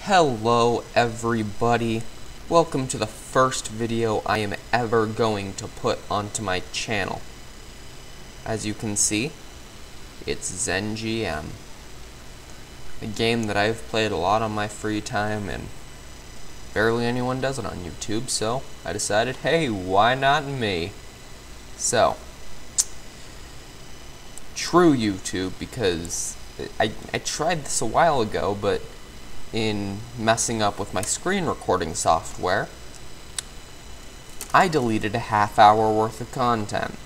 Hello everybody, welcome to the first video I am ever going to put onto my channel. As you can see, it's ZenGM, a game that I've played a lot on my free time and barely anyone does it on YouTube, so I decided, hey, why not me? So, true YouTube, because I tried this a while ago, but in messing up with my screen recording software, I deleted a half-hour worth of content.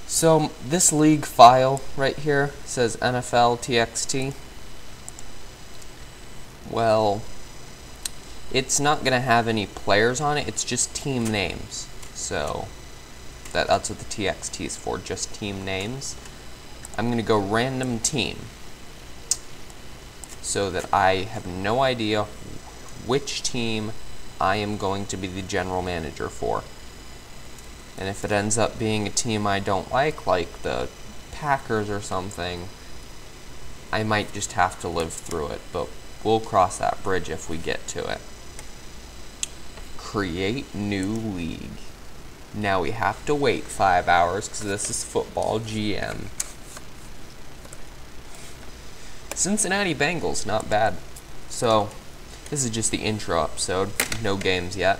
So this league file right here says NFL TXT. Well, it's not gonna have any players on it, it's just team names. So that's what the TXT is for, just team names. I'm gonna go random team, so that I have no idea which team I am going to be the general manager for. And if it ends up being a team I don't like the Packers or something, I might just have to live through it, but we'll cross that bridge if we get to it. Create new league. Now we have to wait 5 hours because this is football GM. Cincinnati Bengals, not bad. So, this is just the intro episode, no games yet.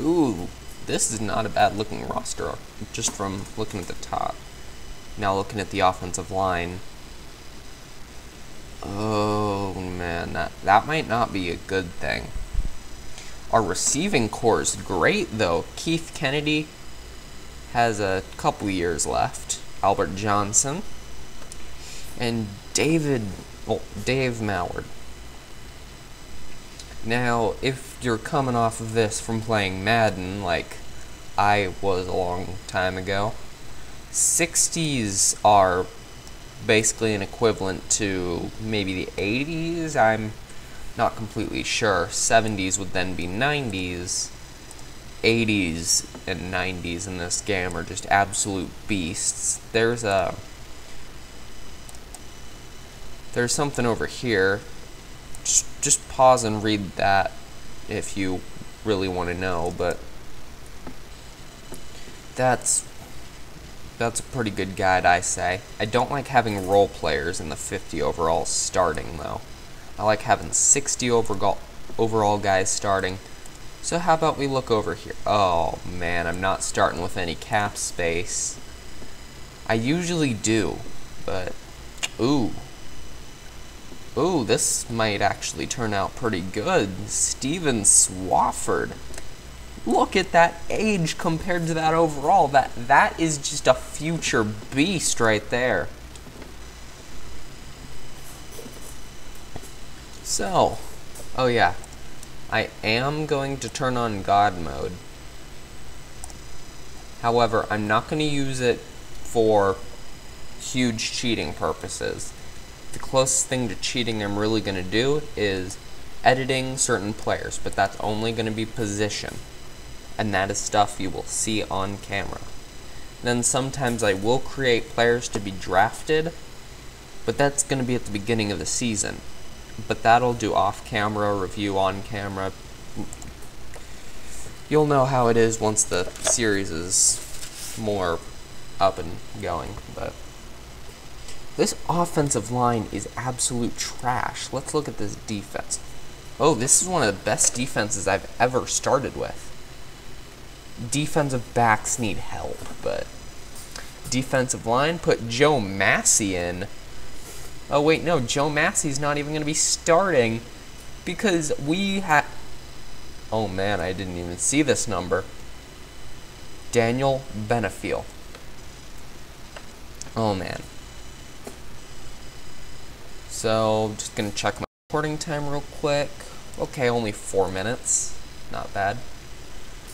Ooh, this is not a bad looking roster, just from looking at the top. Now looking at the offensive line. Oh man, that might not be a good thing. Our receiving core is great though. Keith Kennedy has a couple years left. Albert Johnson. And Dave Mallard. Now, if you're coming off of this from playing Madden, like I was a long time ago, 60s are basically an equivalent to maybe the 80s, I'm not completely sure. 70s would then be 90s. 80s and 90s in this game are just absolute beasts. There's something over here. Just pause and read that if you really want to know, but that's a pretty good guide, I say. I don't like having role players in the 50 overall starting, though. I like having 60 overall guys starting. So how about we look over here? Oh, man, I'm not starting with any cap space. I usually do, but ooh. Ooh, this might actually turn out pretty good. Steven Swafford. Look at that age compared to that overall. That is just a future beast right there. So, oh yeah, I am going to turn on God mode. However, I'm not going to use it for huge cheating purposes. The closest thing to cheating I'm really going to do is editing certain players, but that's only going to be position, and that is stuff you will see on camera. Then sometimes I will create players to be drafted, but that's going to be at the beginning of the season. But that'll do off camera, review on camera. You'll know how it is once the series is more up and going, but this offensive line is absolute trash. Let's look at this defense. Oh, this is one of the best defenses I've ever started with. Defensive backs need help, but defensive line, put Joe Massey in. Oh wait, no, Joe Massey's not even going to be starting because we have... Oh man, I didn't even see this number. Daniel Benefiel. Oh man. So, just gonna check my recording time real quick. Okay, only 4 minutes. Not bad.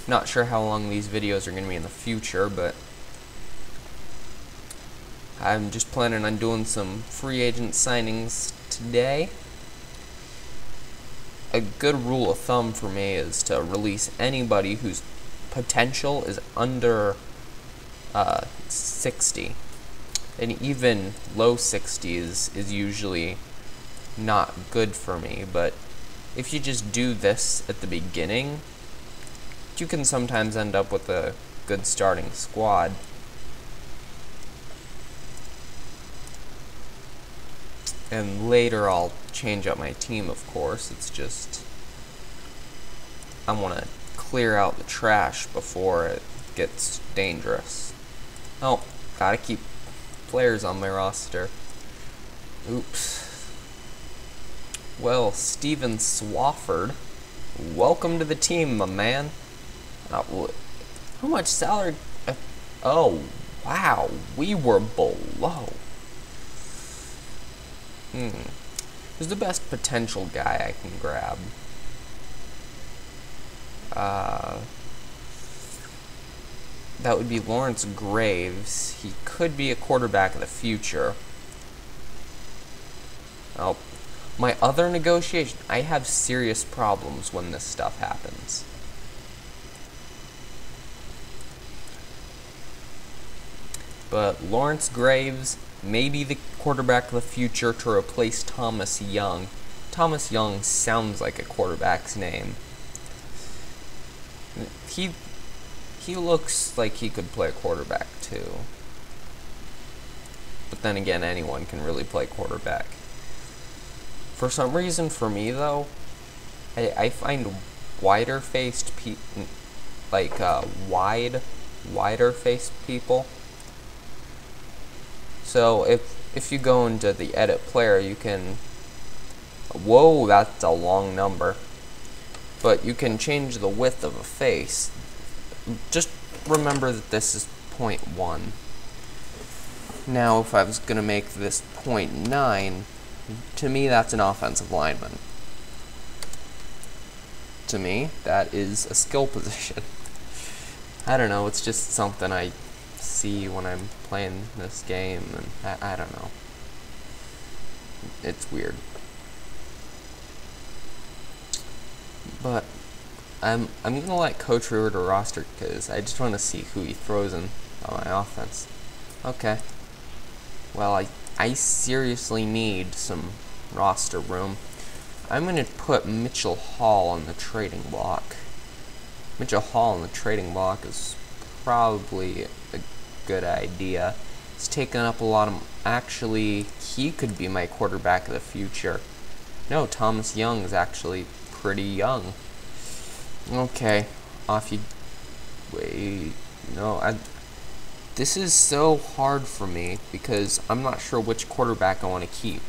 Not sure how long these videos are gonna be in the future, but I'm just planning on doing some free agent signings today. A good rule of thumb for me is to release anybody whose potential is under 60. And even low 60s is usually not good for me, but if you just do this at the beginning, you can sometimes end up with a good starting squad. And later I'll change up my team, of course. It's just I want to clear out the trash before it gets dangerous. Oh, gotta keep players on my roster. Oops. Well, Steven Swafford, welcome to the team, my man. How much salary? Oh, wow, we were below. Who's the best potential guy I can grab? That would be Lawrence Graves. He could be a quarterback of the future. Oh, my other negotiation. I have serious problems when this stuff happens. But Lawrence Graves may be the quarterback of the future to replace Thomas Young. Thomas Young sounds like a quarterback's name. He looks like he could play quarterback too. But then again, anyone can really play quarterback. For some reason, for me though, I find wider-faced wider-faced people. So if you go into the edit player, you can. Whoa, that's a long number. But you can change the width of a face. Just remember that this is 0.1. Now, if I was going to make this 0.9, to me, that's an offensive lineman. To me, that is a skill position. I don't know, it's just something I see when I'm playing this game, and I don't know. It's weird. But I'm gonna let Coach Rewer roster because I just want to see who he throws in on my offense. Okay. Well, I seriously need some roster room. I'm gonna put Mitchell Hall on the trading block. Mitchell Hall on the trading block is probably a good idea. He's taken up a lot of. Actually, he could be my quarterback of the future. No, Thomas Young is actually pretty young. Okay, off you. Wait, no, this is so hard for me because I'm not sure which quarterback I want to keep.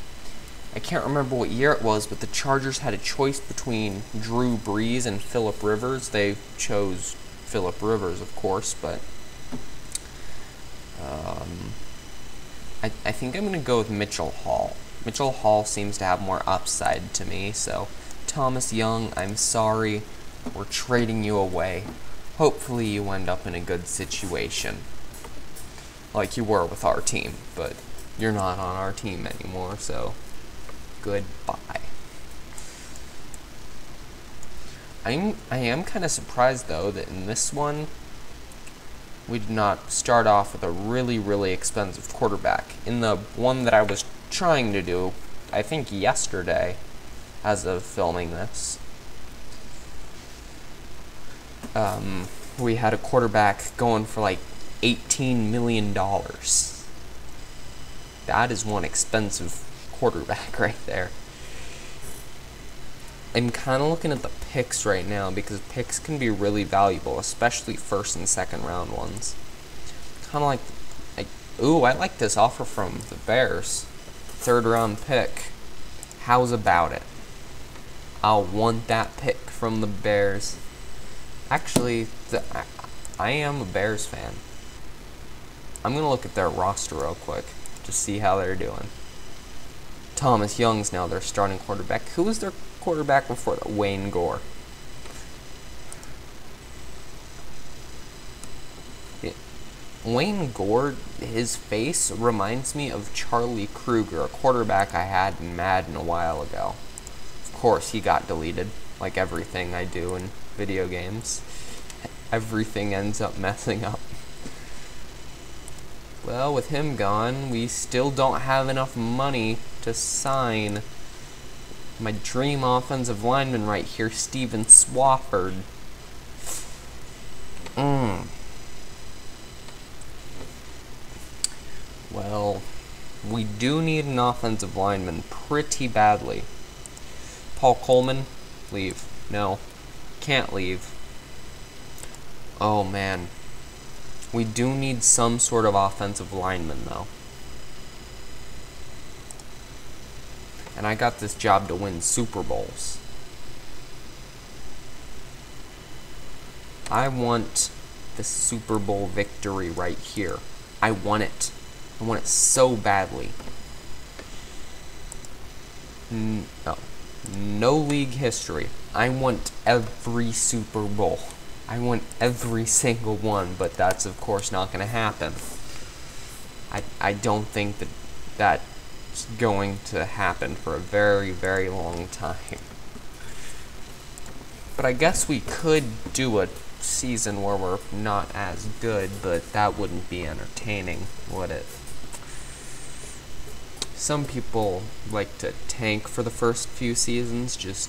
I can't remember what year it was, but the Chargers had a choice between Drew Brees and Phillip Rivers. They chose Phillip Rivers, of course, but I think I'm going to go with Mitchell Hall. Mitchell Hall seems to have more upside to me, so Thomas Young, I'm sorry, we're trading you away. Hopefully you end up in a good situation, like you were with our team, but you're not on our team anymore, so goodbye. I am kind of surprised, though, that in this one, we did not start off with a really, really expensive quarterback. In the one that I was trying to do, I think yesterday, as of filming this, we had a quarterback going for like $18 million. That is one expensive quarterback right there. I'm kind of looking at the picks right now because picks can be really valuable, especially first and second round ones. Kind of like, ooh, I like this offer from the Bears. Third round pick. How's about it? I'll want that pick from the Bears. Actually, I am a Bears fan. I'm going to look at their roster real quick to see how they're doing. Thomas Young's now their starting quarterback. Who was their quarterback before that? Wayne Gore. Wayne Gore, his face reminds me of Charlie Kruger, a quarterback I had in Madden a while ago. Of course, he got deleted, like everything I do in video games. Everything ends up messing up. Well, with him gone, we still don't have enough money to sign my dream offensive lineman right here, Steven Swafford. Well, we do need an offensive lineman pretty badly. Paul Coleman, leave. No, can't leave. Oh man, we do need some sort of offensive lineman though. And I got this job to win Super Bowls. I want the Super Bowl victory right here. I want it. I want it so badly. No league history. I want every Super Bowl. I want every single one, but that's of course not going to happen. I don't think that's going to happen for a very, very long time. But I guess we could do a season where we're not as good, but that wouldn't be entertaining, would it? Some people like to tank for the first few seasons, just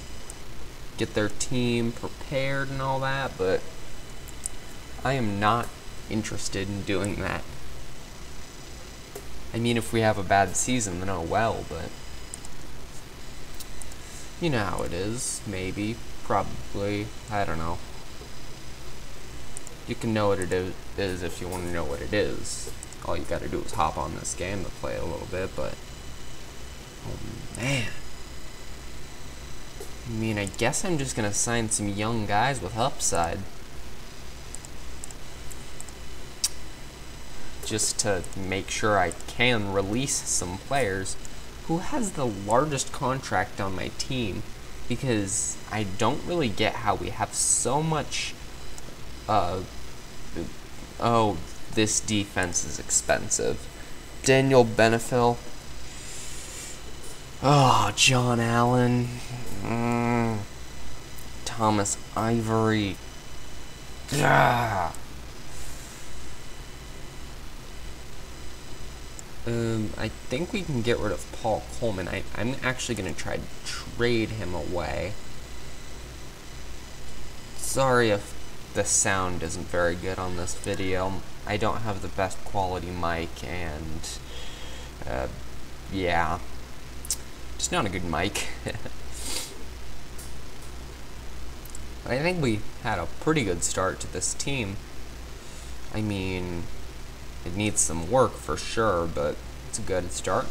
get their team prepared and all that, but I am not interested in doing that. I mean, if we have a bad season, then oh well, but you know how it is. Maybe, probably, I don't know. You can know what it is if you want to know what it is. All you gotta do is hop on this game to play a little bit, but oh man. I mean, I guess I'm just gonna sign some young guys with upside. Just to make sure I can release some players. Who has the largest contract on my team? Because I don't really get how we have so much, oh, this defense is expensive. Daniel Benefiel. Oh, John Allen. Thomas Ivory. I think we can get rid of Paul Coleman. I'm actually going to try to trade him away. Sorry if the sound isn't very good on this video. I don't have the best quality mic, and yeah, just not a good mic. I think we had a pretty good start to this team. I mean, it needs some work for sure, but it's a good start.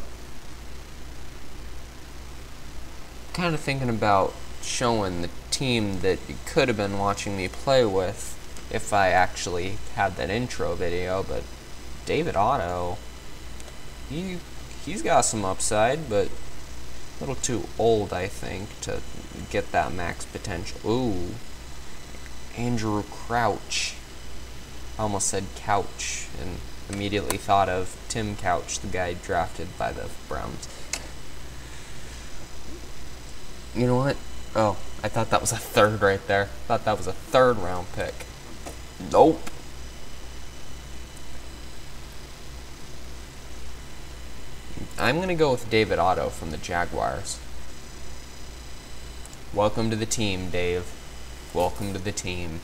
Kind of thinking about showing the team that you could have been watching me play with if I actually had that intro video, but David Otto, he's got some upside, but a little too old, I think, to get that max potential. Ooh, Andrew Crouch. I almost said Couch, and immediately thought of Tim Couch, the guy drafted by the Browns. You know what? Oh, I thought that was a third right there. I thought that was a third round pick. Nope. I'm going to go with David Otto from the Jaguars. Welcome to the team, Dave. Welcome to the team.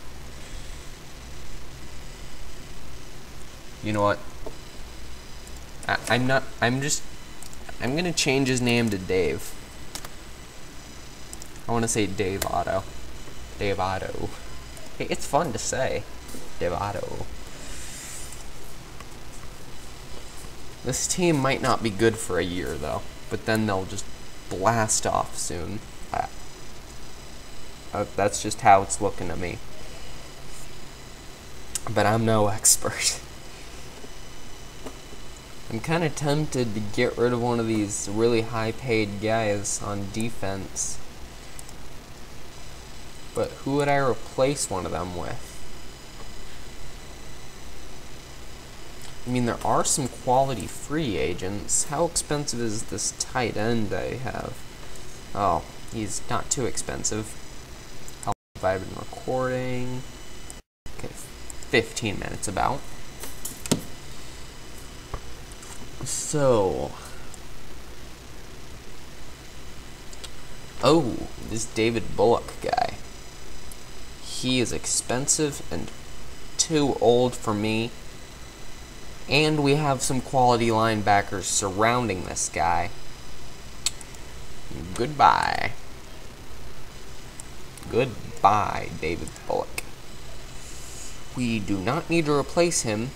You know what? I'm going to change his name to Dave. I want to say Dave Otto. Dave Otto. Hey, it's fun to say. Dave Otto. This team might not be good for a year, though. But then they'll just blast off soon. That's just how it's looking to me. But I'm no expert. I'm kind of tempted to get rid of one of these really high-paid guys on defense. But who would I replace one of them with? I mean, there are some quality free agents. How expensive is this tight end I have? Oh, he's not too expensive. How long have I been recording? Okay, 15 minutes about. So, oh, this David Bullock guy. He is expensive and too old for me. And we have some quality linebackers surrounding this guy. Goodbye. Goodbye, David Bullock. We do not need to replace him,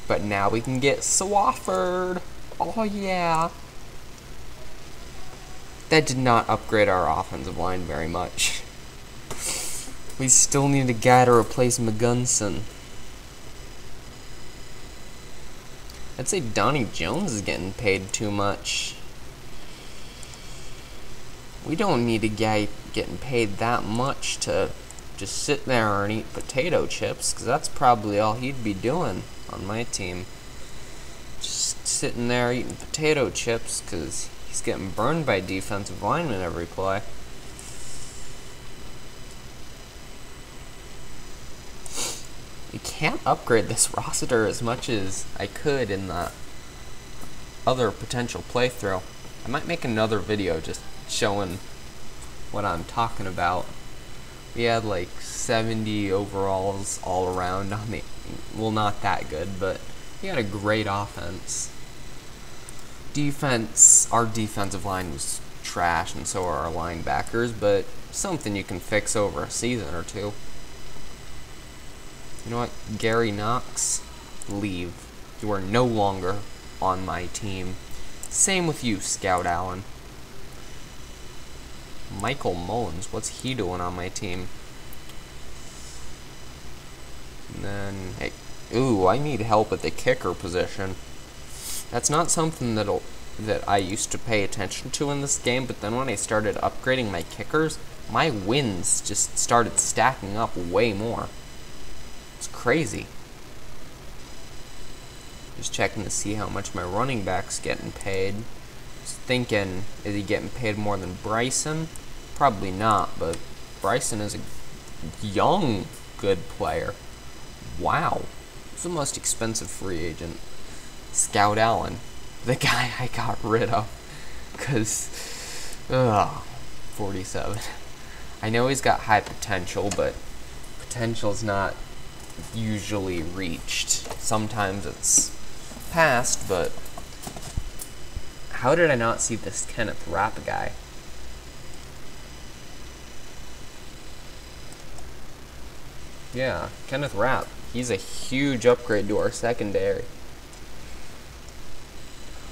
but now we can get Swafford. Oh, yeah. That did not upgrade our offensive line very much. We still need a guy to replace McGunson. I'd say Donnie Jones is getting paid too much. We don't need a guy getting paid that much to just sit there and eat potato chips, because that's probably all he'd be doing on my team. Just sitting there eating potato chips, because he's getting burned by defensive linemen every play. We can't upgrade this roster as much as I could in the other potential playthrough. I might make another video just showing what I'm talking about. We had like 70 overalls all around on the, well, not that good, but we had a great offense. Defense, our defensive line was trash, and so are our linebackers, but something you can fix over a season or two. You know what, Gary Knox, leave. You are no longer on my team. Same with you, Scout Allen. Michael Mullins, what's he doing on my team? And then, hey, ooh, I need help at the kicker position. That's not something that I used to pay attention to in this game, but then when I started upgrading my kickers, my wins just started stacking up way more. It's crazy. Just checking to see how much my running back's getting paid. Just thinking, is he getting paid more than Bryson? Probably not, but Bryson is a young, good player. Wow. He's the most expensive free agent. Scout Allen, the guy I got rid of. Because, 47. I know he's got high potential, but potential's not usually reached. Sometimes it's passed, but how did I not see this Kenneth Rapp guy? Yeah, Kenneth Rapp. He's a huge upgrade to our secondary.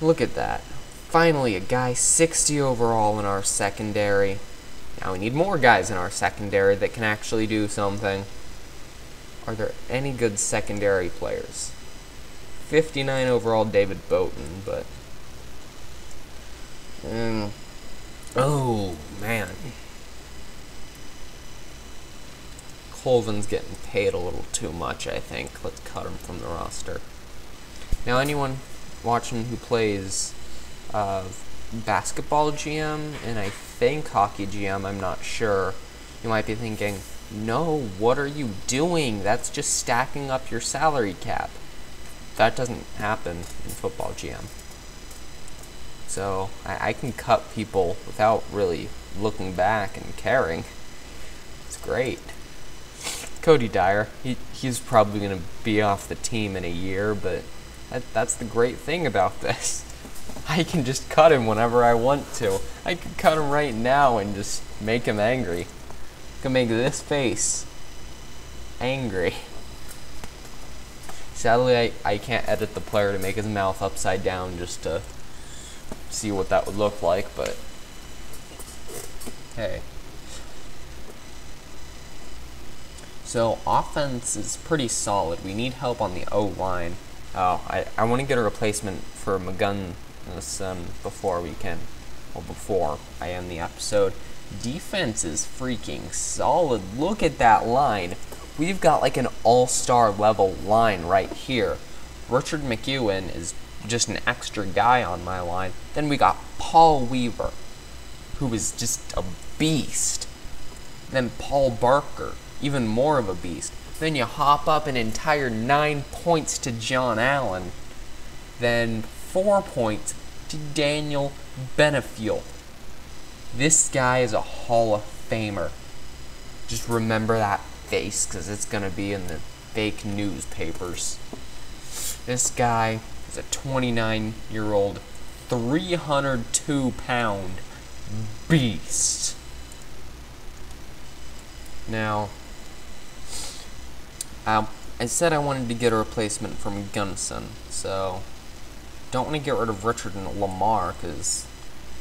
Look at that. Finally, a guy 60 overall in our secondary. Now we need more guys in our secondary that can actually do something. Are there any good secondary players? 59 overall David Bowden, but... oh, man. Colvin's getting paid a little too much, I think. Let's cut him from the roster. Now, anyone watching who plays basketball GM and I think hockey GM, I'm not sure, you might be thinking, no, what are you doing? That's just stacking up your salary cap. That doesn't happen in football GM. So I can cut people without really looking back and caring. It's great. Cody Dyer, he's probably going to be off the team in a year, but that's the great thing about this. I can just cut him whenever I want to. I could cut him right now and just make him angry. I can make this face angry. Sadly, I can't edit the player to make his mouth upside down just to see what that would look like, but hey. So, offense is pretty solid. We need help on the O-line. Oh, I want to get a replacement for McGunson before I end the episode. Defense is freaking solid. Look at that line. We've got like an all-star level line right here. Richard McEwen is just an extra guy on my line. Then we got Paul Weaver, who is just a beast. Then Paul Barker, even more of a beast. Then you hop up an entire 9 points to John Allen. Then 4 points to Daniel Benefiel. This guy is a Hall of Famer. Just remember that face, because it's going to be in the fake newspapers. This guy is a 29-year-old, 302-pound beast. Now, I said I wanted to get a replacement from Gunson, so don't want to get rid of Richard and Lamar, because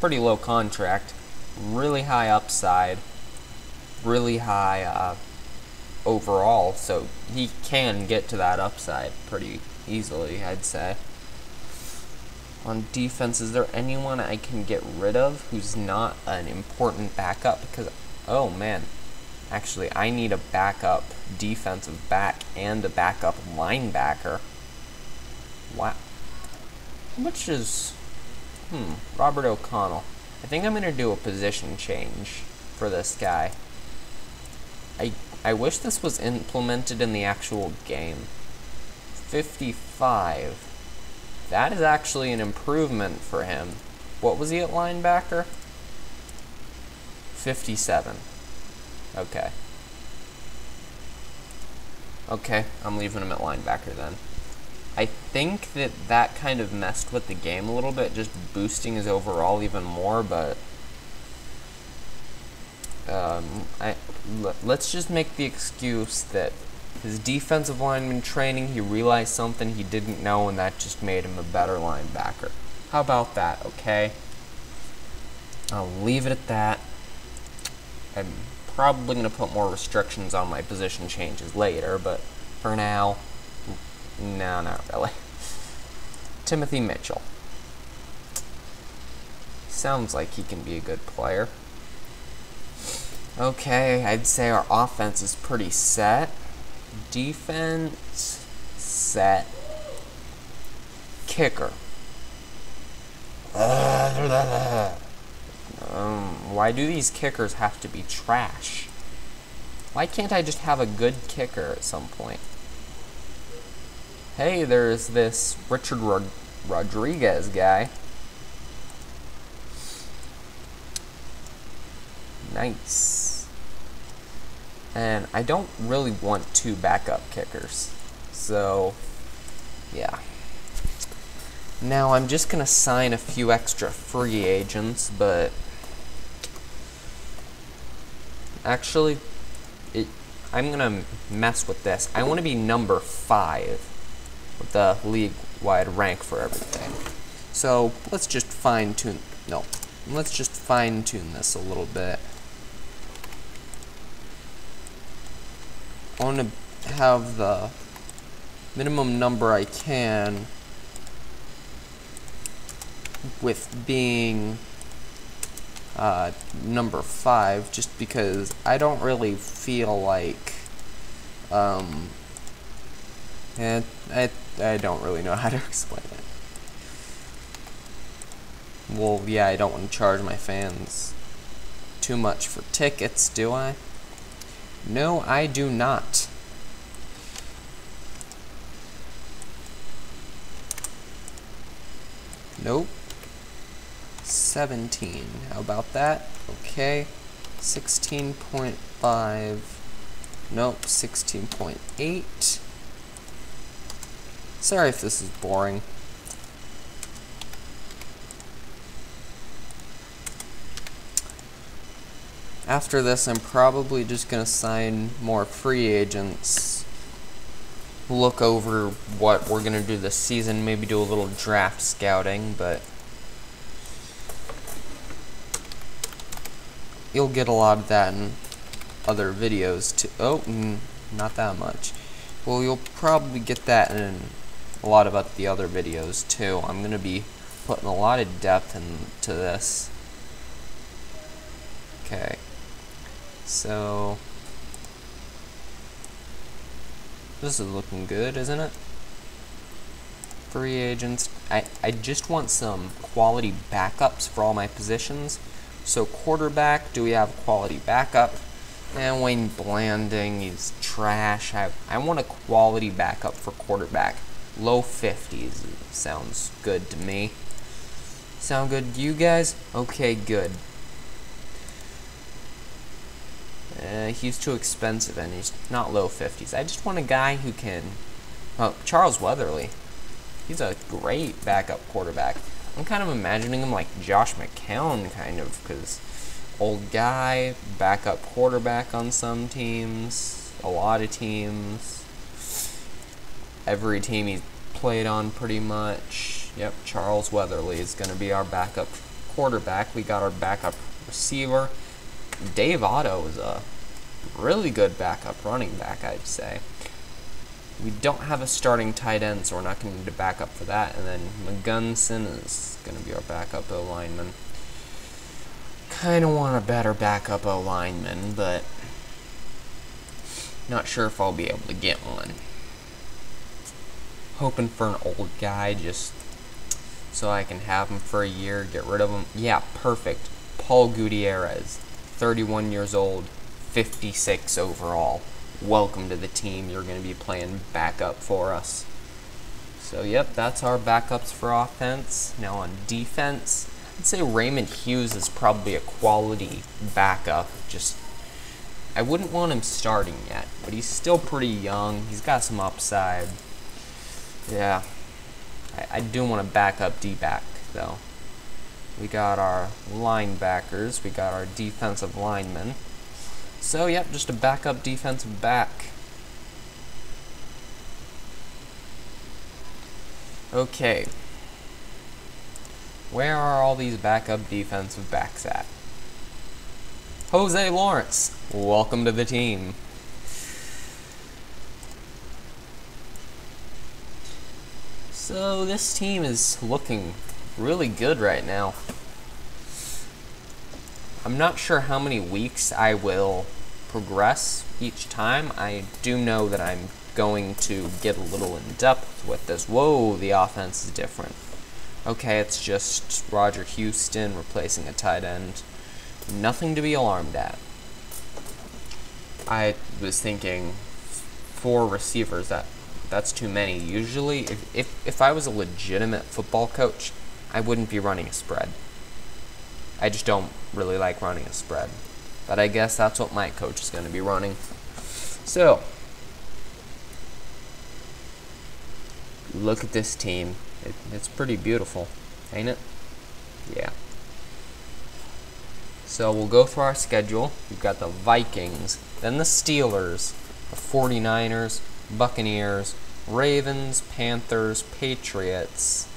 pretty low contract, really high upside, really high overall, so he can get to that upside pretty easily, I'd say. On defense, is there anyone I can get rid of who's not an important backup? Because, oh man, actually I need a backup defensive back and a backup linebacker. Wow. How much is, Robert O'Connell. I think I'm going to do a position change for this guy. I wish this was implemented in the actual game. 55. That is actually an improvement for him. What was he at linebacker? 57. Okay. Okay, I'm leaving him at linebacker then. I think that kind of messed with the game a little bit, just boosting his overall even more, but let's just make the excuse that his defensive lineman training, he realized something he didn't know, and that just made him a better linebacker. How about that, okay? I'll leave it at that. I'm probably going to put more restrictions on my position changes later, but for now, no, not really. Timothy Mitchell. Sounds like he can be a good player. Okay, I'd say our offense is pretty set. Defense, set. Kicker. Why do these kickers have to be trash? Why can't I just have a good kicker at some point? Hey, there's this Richard Rodriguez guy. Nice. And I don't really want 2 backup kickers. So, yeah. Now, I'm just going to sign a few extra free agents, but actually, I'm going to mess with this. I want to be number 5 with the league-wide rank for everything. So, let's just fine-tune this a little bit. I want to have the minimum number I can with being number 5, just because I don't really feel like I don't really know how to explain it. Well, yeah, I don't want to charge my fans too much for tickets, do I? No, I do not. Nope. 17. How about that? Okay. 16.5. Nope. 16.8. Sorry if this is boring. After this, I'm probably just going to sign more free agents, look over what we're going to do this season, maybe do a little draft scouting, but you'll get a lot of that in other videos too. Oh, not that much. Well, you'll probably get that in a lot of the other videos too. I'm going to be putting a lot of depth into this. Okay. So, this is looking good, isn't it? Free agents. I just want some quality backups for all my positions. So, quarterback, do we have quality backup? And Wayne Blanding, he's trash. I want a quality backup for quarterback. Low 50s sounds good to me. Sound good to you guys? Okay, good. He's too expensive and he's not low 50s. I just want a guy who can... Oh, Charles Weatherly. He's a great backup quarterback. I'm kind of imagining him like Josh McCown, kind of, because old guy, backup quarterback on some teams, a lot of teams. Every team he's played on pretty much. Yep, Charles Weatherly is going to be our backup quarterback. We got our backup receiver. Dave Otto is a really good backup running back, I'd say. We don't have a starting tight end, so we're not going to need a backup for that. And then McGunson is going to be our backup O-lineman. Kind of want a better backup O-lineman, but not sure if I'll be able to get one. Hoping for an old guy just so I can have him for a year, get rid of him. Yeah, perfect. Paul Gutierrez, 31 years old, 56 overall. Welcome to the team. You're going to be playing backup for us. So, yep, that's our backups for offense. Now on defense, I'd say Raymond Hughes is probably a quality backup. Just, I wouldn't want him starting yet, but he's still pretty young. He's got some upside. Yeah, I do want a backup D-back, though. We got our linebackers. We got our defensive linemen. So, yep, just a backup defensive back. Okay. Where are all these backup defensive backs at? Jose Lawrence, welcome to the team. So, this team is looking really good right now. I'm not sure how many weeks I will progress each time. I do know that I'm going to get a little in depth with this. Whoa, the offense is different. Okay, it's just Roger Houston replacing a tight end. Nothing to be alarmed at. I was thinking 4 receivers, that's too many. Usually, if I was a legitimate football coach, I wouldn't be running a spread. I just don't really like running a spread. But I guess that's what my coach is going to be running. So, look at this team. It's pretty beautiful, ain't it? Yeah. So we'll go through our schedule. We've got the Vikings, then the Steelers, the 49ers, Buccaneers, Ravens, Panthers, Patriots.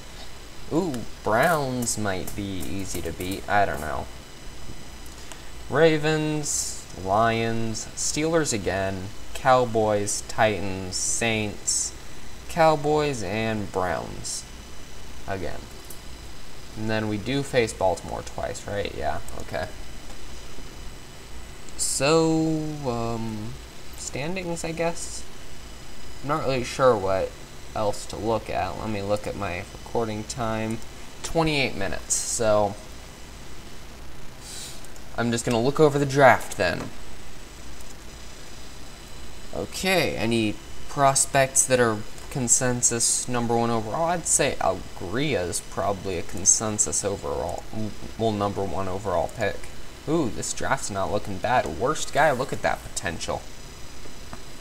Ooh, Browns might be easy to beat. I don't know. Ravens, Lions, Steelers again, Cowboys, Titans, Saints, Cowboys, and Browns again. And then we do face Baltimore twice, right? Yeah, okay. So, standings, I guess? I'm not really sure what else to look at. Let me look at my recording time. 28 minutes, so I'm just going to look over the draft then. Okay, any prospects that are consensus #1 overall? I'd say Algria is probably a consensus overall, well, #1 overall pick. Ooh, this draft's not looking bad. Worst guy, look at that potential.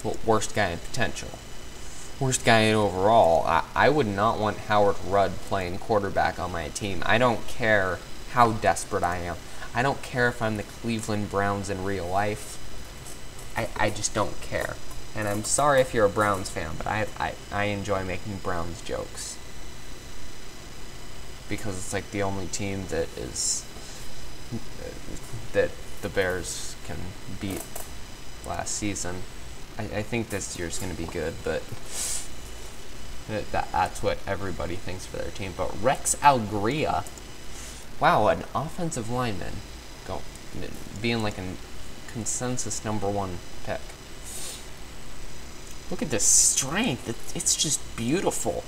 Well, worst guy in potential. Worst guy in overall. I would not want Howard Rudd playing quarterback on my team. I don't care how desperate I am. I don't care if I'm the Cleveland Browns in real life. I just don't care. And I'm sorry if you're a Browns fan, but I enjoy making Browns jokes. Because it's like the only team that is that the Bears can beat last season. I think this year's going to be good, but that's what everybody thinks for their team. But Rex Algria, wow, an offensive lineman, being like a consensus #1 pick. Look at this strength. It's just beautiful.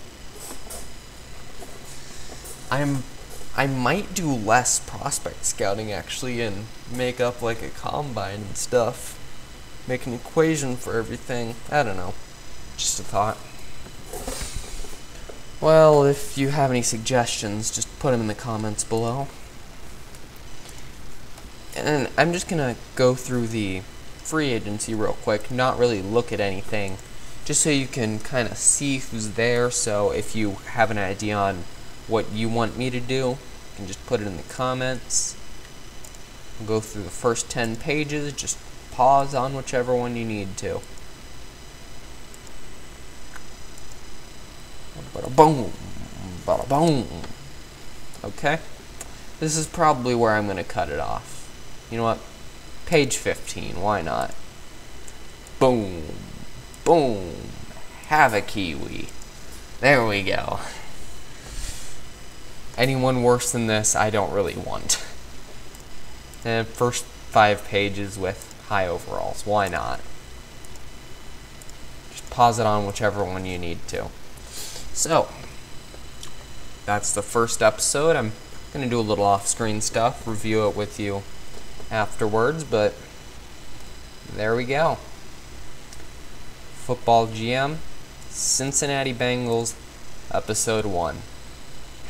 I might do less prospect scouting actually and make up like a combine and stuff. Make an equation for everything. I don't know. Just a thought. Well, if you have any suggestions, just put them in the comments below. And I'm just going to go through the free agency real quick, not really look at anything, just so you can kind of see who's there. So if you have an idea on what you want me to do, you can just put it in the comments. We'll go through the first 10 pages, just pause on whichever one you need to. Bada boom, bada boom. Okay, this is probably where I'm going to cut it off. You know what? Page 15, why not? Boom, boom, have a kiwi. There we go. Anyone worse than this, I don't really want. And first 5 pages with high overalls, why not? Just pause it on whichever one you need to. So, that's the first episode. I'm going to do a little off-screen stuff, review it with you afterwards, but there we go. Football GM, Cincinnati Bengals, episode 1.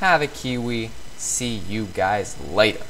Have a kiwi. See you guys later.